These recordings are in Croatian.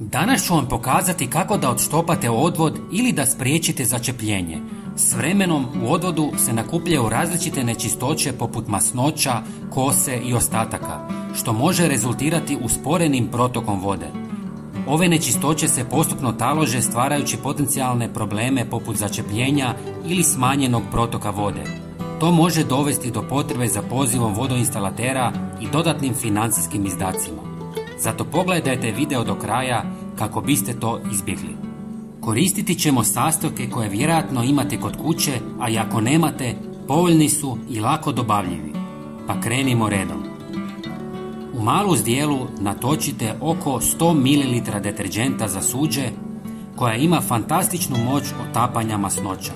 Danas ću vam pokazati kako da odštopate odvod ili da spriječite začepljenje. S vremenom u odvodu se nakupljaju različite nečistoće poput masnoća, kose i ostataka, što može rezultirati usporenim protokom vode. Ove nečistoće se postupno talože stvarajući potencijalne probleme poput začepljenja ili smanjenog protoka vode. To može dovesti do potrebe za pozivom vodoinstalatera i dodatnim financijskim izdacima. Zato pogledajte video do kraja kako biste to izbjegli. Koristiti ćemo sastojke koje vjerojatno imate kod kuće, a i ako nemate, povoljni su i lako dobavljivi. Pa krenimo redom. U malu zdjelu natočite oko 100 ml deterđenta za suđe koja ima fantastičnu moć otapanja masnoća.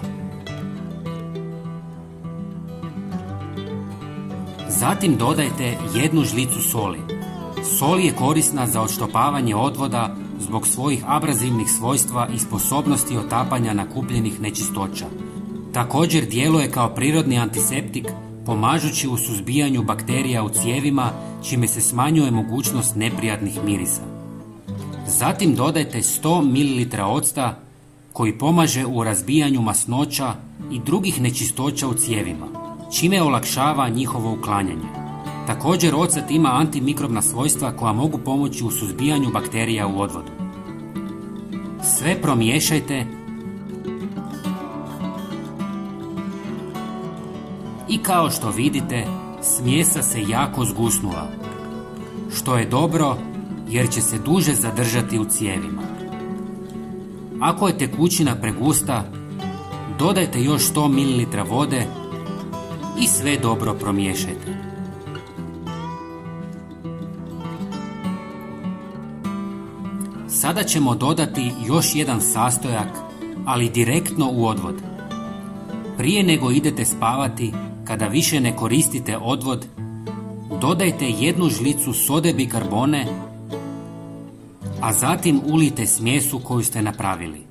Zatim dodajte 1 žlicu soli. Sol je korisna za odštopavanje odvoda zbog svojih abrazivnih svojstva i sposobnosti otapanja nakupljenih nečistoća. Također djeluje kao prirodni antiseptik, pomažući u suzbijanju bakterija u cijevima, čime se smanjuje mogućnost neprijatnih mirisa. Zatim dodajte 100 ml octa koji pomaže u razbijanju masnoća i drugih nečistoća u cijevima, čime olakšava njihovo uklanjanje. Također ocat ima antimikrobna svojstva koja mogu pomoći u suzbijanju bakterija u odvodu. Sve promiješajte i kao što vidite, smjesa se jako zgusnula, što je dobro jer će se duže zadržati u cijevima. Ako je tekućina pregusta, dodajte još 100 ml vode i sve dobro promiješajte. Sada ćemo dodati još jedan sastojak, ali direktno u odvod. Prije nego idete spavati, kada više ne koristite odvod, dodajte 1 žlicu sode bikarbone, a zatim ulijte smjesu koju ste napravili.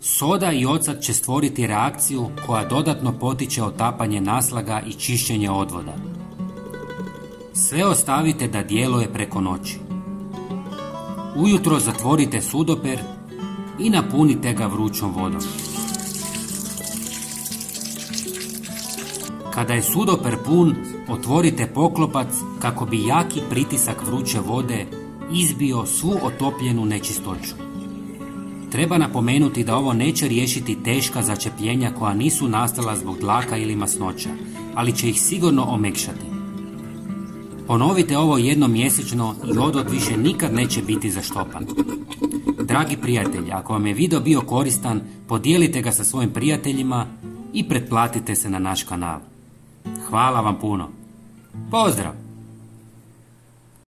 Soda i ocat će stvoriti reakciju koja dodatno potiče otapanje naslaga i čišćenje odvoda. Sve ostavite da djeluje preko noći. Ujutro zatvorite sudoper i napunite ga vrućom vodom. Kada je sudoper pun, otvorite poklopac kako bi jaki pritisak vruće vode izbio svu otopljenu nečistoću. Treba napomenuti da ovo neće riješiti teška začepljenja koja nisu nastala zbog dlaka ili masnoća, ali će ih sigurno omekšati. Ponovite ovo jednom mjesečno i odvod više nikad neće biti zaštopan. Dragi prijatelji, ako vam je video bio koristan, podijelite ga sa svojim prijateljima i pretplatite se na naš kanal. Hvala vam puno. Pozdrav!